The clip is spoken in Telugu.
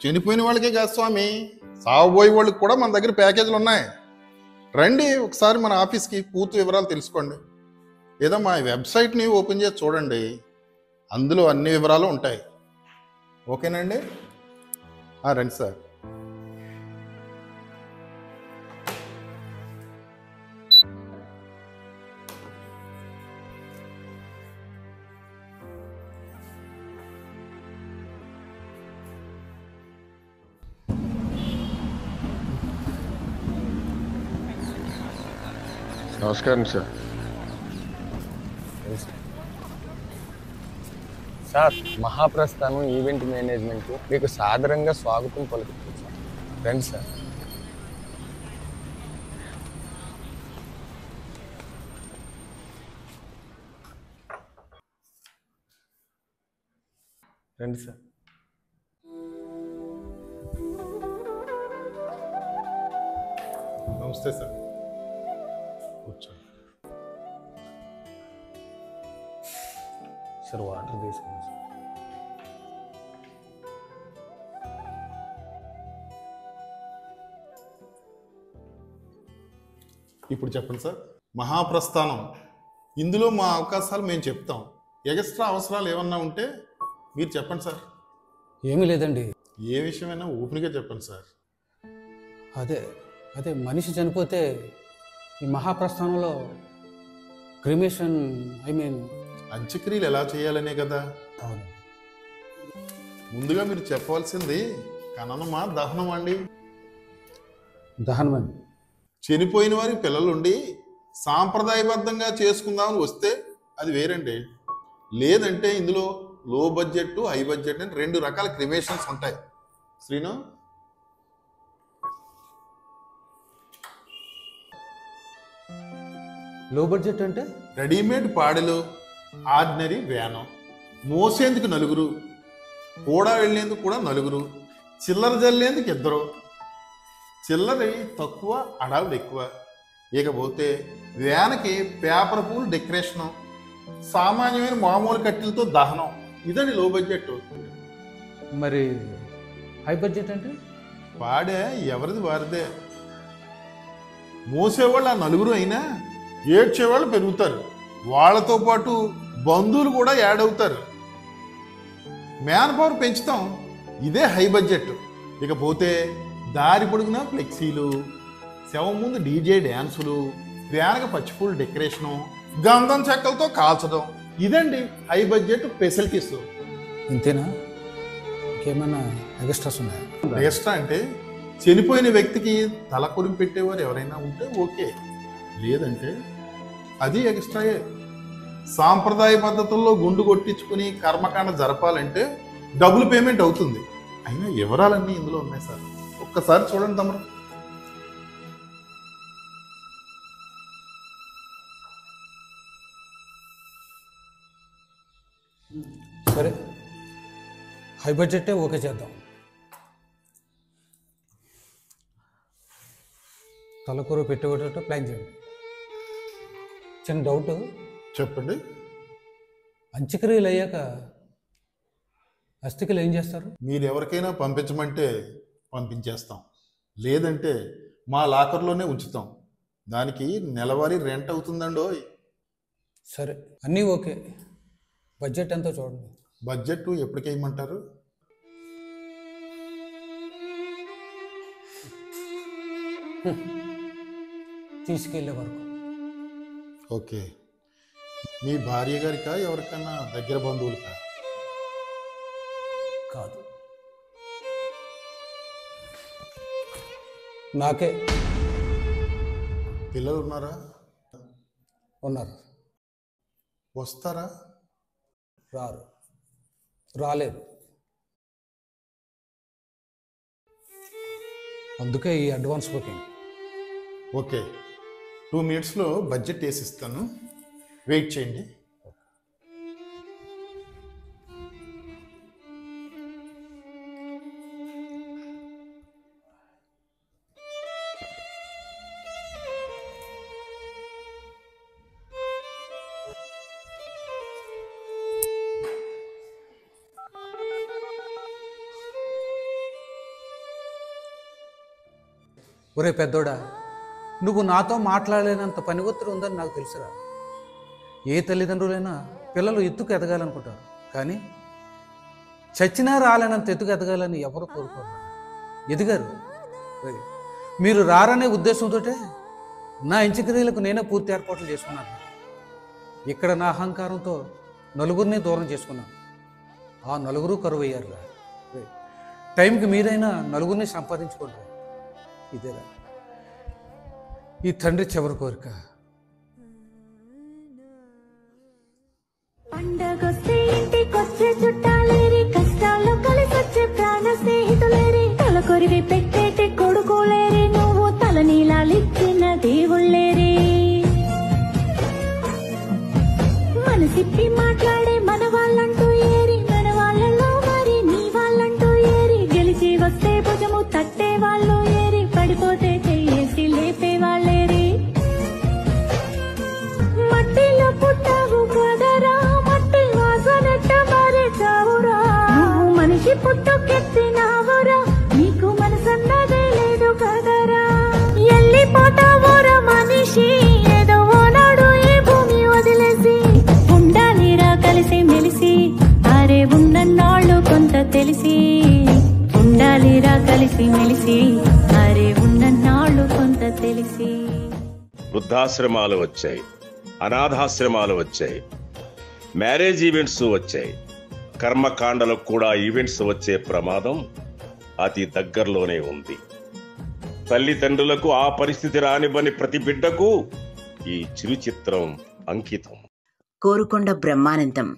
చనిపోయిన వాళ్ళకే కాదు స్వామి, సాగుబోయే వాళ్ళకి కూడా మన దగ్గర ప్యాకేజీలు ఉన్నాయి. రండి ఒకసారి మన ఆఫీస్కి పూర్తి వివరాలు తెలుసుకోండి. లేదా మా వెబ్సైట్ని ఓపెన్ చేసి చూడండి, అందులో అన్ని వివరాలు ఉంటాయి. ఓకేనండి? రండి సార్. నమస్కారం సార్. సార్, మహాప్రస్థానం ఈవెంట్ మేనేజ్మెంట్ మీకు సాదరంగా స్వాగతం పలుకుతుంది సార్. రండి సార్. రండి సార్. నమస్తే సార్, కూర్చోండి. సార్ వాటర్ తీసుకోండి సార్. ఇప్పుడు చెప్పండి సార్. మహాప్రస్థానం, ఇందులో మా అవకాశాలు మేము చెప్తాం. ఎక్స్ట్రా అవసరాలు ఏమన్నా ఉంటే మీరు చెప్పండి సార్. ఏమీ లేదండి. ఏ విషయమైనా ఓపెన్గా చెప్పండి సార్. అదే అదే మనిషి చనిపోతే ఈ మహాప్రస్థానంలో క్రిమేషన్ అంత్యక్రియలు ఎలా చేయాలనే కదా. అవును. ముందుగా మీరు చెప్పవలసింది ఖననమా దహనమా అండి? దహనమండి. చనిపోయిన వారి పిల్లలుండి సాంప్రదాయబద్ధంగా చేసుకుందామని వస్తే అది వేరండి. లేదంటే ఇందులో లో బడ్జెట్, హై బడ్జెట్ అని 2 రకాల క్రిమేషన్స్ ఉంటాయి. శ్రీను, లో బడ్జెట్ అంటే రెడీమేడ్ పాడెలు, ఆర్డినరీ వ్యాను, మోసేందుకు 4, కూడా వెళ్ళేందుకు కూడా 4, చిల్లర జల్లేందుకు 2, చిల్లరి తక్కువ, అడావుడు ఎక్కువ. ఇకపోతే వ్యాన్కి పేపర్ పూల్ డెకరేషను, సామాన్యమైన మామూలు కట్టెలతో దహనం. ఇదండి లో బడ్జెట్. మరి హై బడ్జెట్ అంటే పాడే ఎవరిది వారిదే. మోసేవాళ్ళు ఆ 4 అయినా ఏడ్చేవాళ్ళు పెరుగుతారు, వాళ్ళతో పాటు బంధువులు కూడా యాడ్ అవుతారు. మ్యాన్ పవర్ పెంచుతాం, ఇదే హై బడ్జెట్. ఇకపోతే దారి పొడుగున ఫ్లెక్సీలు, శవం ముందు డీజే డ్యాన్సులు, వ్యానక పచ్చిపూలు డెకరేషను, గంధం చెక్కలతో కాల్చడం. ఇదండి హై బడ్జెట్ ఫెసిలిటీస్. ఇంతేనా? ఇంకేమైనా ఎక్స్ట్రాస్ ఉన్నాయా? ఎక్స్ట్రా అంటే చనిపోయిన వ్యక్తికి తల కొరివి పెట్టేవారు ఎవరైనా ఉంటే ఓకే, లేదంటే అది ఎక్స్ట్రాయే. సాంప్రదాయ పద్ధతుల్లో గుండు కొట్టించుకుని కర్మకాండ జరపాలంటే డబుల్ పేమెంట్ అవుతుంది. అయినా వివరాలన్నీ ఇందులో ఉన్నాయి సార్, ఒక్కసారి చూడండి తమరు. సరే, హై బడ్జెటే ఓకే చేద్దాం. తలకూర పెట్టేటట్టు ప్లాన్ చేయండి. చిన్న డౌట్, చెప్పండి. అంత్యక్రియలు అయ్యాక అస్థికలు ఏం చేస్తారు? మీరు ఎవరికైనా పంపించమంటే పంపించేస్తాం, లేదంటే మా లాకర్లోనే ఉంచుతాం. దానికి నెలవారీ రెంట్ అవుతుందండోయ్. సరే, అన్నీ ఓకే. బడ్జెట్ ఎంతో చూడండి. బడ్జెట్ ఎప్పటికేయమంటారు? తీసుకెళ్ళే వరకు. ఓకే. మీ భార్య గారికా ఎవరికైనా దగ్గర బంధువులకా? కాదు, నాకే. పిల్లలు ఉన్నారా? ఉన్నారు. వస్తారా? రాలేదు. అందుకే ఈ అడ్వాన్స్ బుకింగ్. ఓకే, 2 మినిట్స్లో బడ్జెట్ వేసిస్తాను, వెయిట్ చేయండి. ఒరే పెద్దోడా, నువ్వు నాతో మాట్లాడలేనంత పని ఒత్తిడి ఉందని నాకు తెలుసురా. ఏ తల్లిదండ్రులైనా పిల్లలు ఎత్తుకు ఎదగాలనుకుంటారు, కానీ చచ్చినా రాలేనంత ఎత్తుకు ఎదగాలని ఎవరు కోరుకోరు. ఎదిగారు. మీరు రారనే ఉద్దేశంతో నా ఇంచుక్రియలకు నేనే పూర్తి ఏర్పాట్లు చేసుకున్నాను. ఇక్కడ నా అహంకారంతో నలుగురిని దూరం చేసుకున్నాను. ఆ నలుగురు కరువు అయ్యారురా. టైంకి మీరైనా నలుగురిని సంపాదించుకోండి. ఇదేరా ఈ తండ్రి చివరి కోరిక. పండగొస్తే ఇంటికొచ్చే చుట్టాలేరి, కష్టాల్లో కలిసొచ్చే ప్రాణ స్నేహితులేరి, తల కొరివి పెట్టేటి కొడుకులేరి, నువ్వు తల నీలాలిచ్చిన దేవుళ్ళేరి, మనసిప్పి మాట్లాడే మన వాళ్ళంటూ ఏరి, మన వాళ్ళలో మరి నీ వాళ్ళంటూ ఏరి, గెలిచి వస్తే భుజము తట్టే వాళ్ళు ఏరి, పడిపోతే చెయ్యేసి లేపే వాళ్ళేరి, మట్టిలో పుట్టావు కదరా, మట్టి వాసనట్ట మరిచావురా, నువ్వు మనిషి పుట్టుకెత్తినావురా, నీకు మనసన్నదే లేదు కదరా, వెళ్ళిపోతావురా మనిషి ఏదో ఓనాడు ఈ భూమి వదిలేసి, ఉండాలిరా కలిసి మెలిసి, అరే ఉన్నన్నాళ్ళు కొంత తెలిసి, ఉండాలిరా కలిసి మెలిసి, అరే ఉన్నన్నాళ్ళు కొంత తెలిసి. వృద్ధాశ్రమాలు వచ్చాయి, అనాథాశ్రమాలు వచ్చాయి, మ్యారేజ్ ఈవెంట్స్ వచ్చాయి, కర్మకాండలకు కూడా ఈవెంట్స్ వచ్చే ప్రమాదం అతి దగ్గరలోనే ఉంది. తల్లిదండ్రులకు ఆ పరిస్థితి రానివ్వని ప్రతి బిడ్డకు ఈ చిరు చిత్రం అంకితం. కోరుకొండ బ్రహ్మానందం